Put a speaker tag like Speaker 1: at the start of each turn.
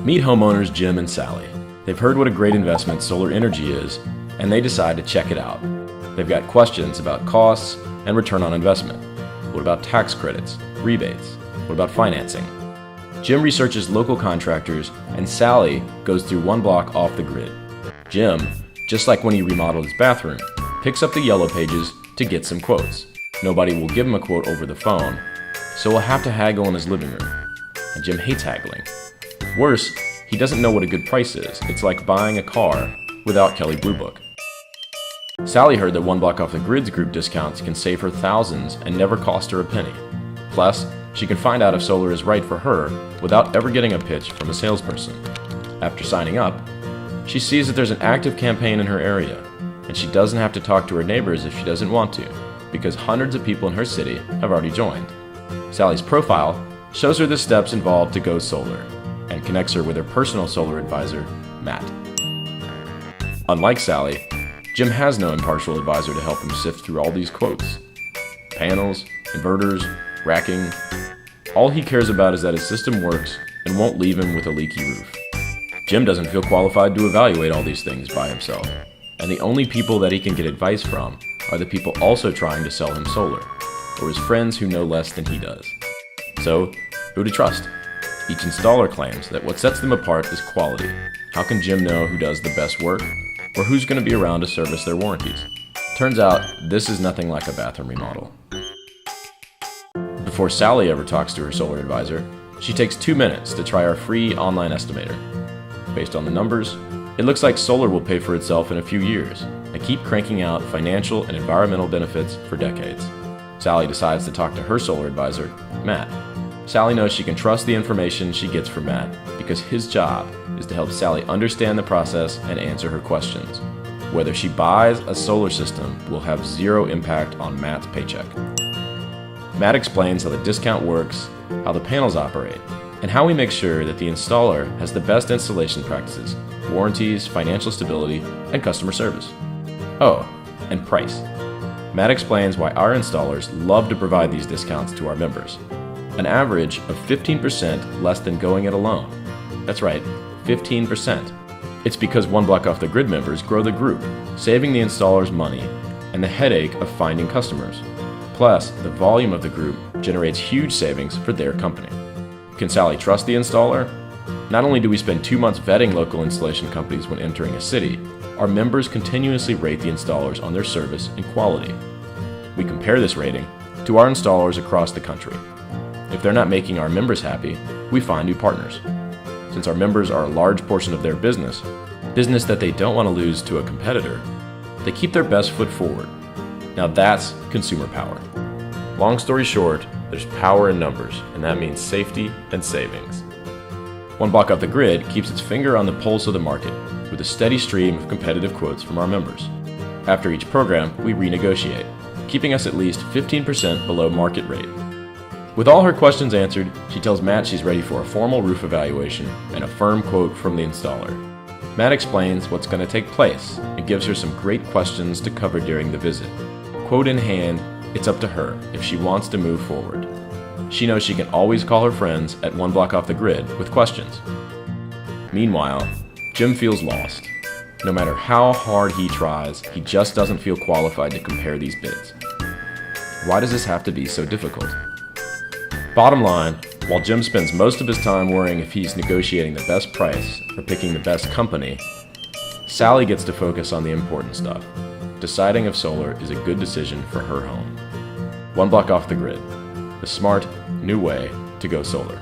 Speaker 1: Meet homeowners Jim and Sally. They've heard what a great investment solar energy is, and they decide to check it out. They've got questions about costs and return on investment. What about tax credits, rebates? What about financing? Jim researches local contractors, and Sally goes through one block off the grid. Jim, just like when he remodeled his bathroom, picks up the yellow pages to get some quotes. Nobody will give him a quote over the phone, so he'll have to haggle in his living room. And Jim hates haggling. Worse, he doesn't know what a good price is. It's like buying a car without Kelley Blue Book. Sally heard that one block off the grid's group discounts can save her thousands and never cost her a penny. Plus, she can find out if solar is right for her without ever getting a pitch from a salesperson. After signing up, she sees that there's an active campaign in her area, and she doesn't have to talk to her neighbors if she doesn't want to, because hundreds of people in her city have already joined. Sally's profile shows her the steps involved to go solar, and connects her with her personal solar advisor, Matt. Unlike Sally, Jim has no impartial advisor to help him sift through all these quotes. Panels, inverters, racking. All he cares about is that his system works and won't leave him with a leaky roof. Jim doesn't feel qualified to evaluate all these things by himself, and the only people that he can get advice from are the people also trying to sell him solar, or his friends who know less than he does. So, who to trust? Each installer claims that what sets them apart is quality. How can Jim know who does the best work, or who's going to be around to service their warranties? Turns out, this is nothing like a bathroom remodel. Before Sally ever talks to her solar advisor, she takes 2 minutes to try our free online estimator. Based on the numbers, it looks like solar will pay for itself in a few years and keep cranking out financial and environmental benefits for decades. Sally decides to talk to her solar advisor, Matt. Sally knows she can trust the information she gets from Matt because his job is to help Sally understand the process and answer her questions. Whether she buys a solar system will have zero impact on Matt's paycheck. Matt explains how the discount works, how the panels operate, and how we make sure that the installer has the best installation practices, warranties, financial stability, and customer service. Oh, and price. Matt explains why our installers love to provide these discounts to our members. An average of 15% less than going it alone. That's right, 15%. It's because one block off the grid members grow the group, saving the installers money and the headache of finding customers. Plus, the volume of the group generates huge savings for their company. Can Sally trust the installer? Not only do we spend 2 months vetting local installation companies when entering a city, our members continuously rate the installers on their service and quality. We compare this rating to our installers across the country. If they're not making our members happy, we find new partners. Since our members are a large portion of their business that they don't want to lose to a competitor, they keep their best foot forward. Now that's consumer power. Long story short, there's power in numbers, and that means safety and savings. One Block Off the Grid keeps its finger on the pulse of the market with a steady stream of competitive quotes from our members. After each program, we renegotiate, keeping us at least 15% below market rate. With all her questions answered, she tells Matt she's ready for a formal roof evaluation and a firm quote from the installer. Matt explains what's going to take place and gives her some great questions to cover during the visit. Quote in hand, it's up to her if she wants to move forward. She knows she can always call her friends at One Block Off the Grid with questions. Meanwhile, Jim feels lost. No matter how hard he tries, he just doesn't feel qualified to compare these bids. Why does this have to be so difficult? Bottom line, while Jim spends most of his time worrying if he's negotiating the best price or picking the best company, Sally gets to focus on the important stuff, deciding if solar is a good decision for her home. One Block Off the Grid, the smart, new way to go solar.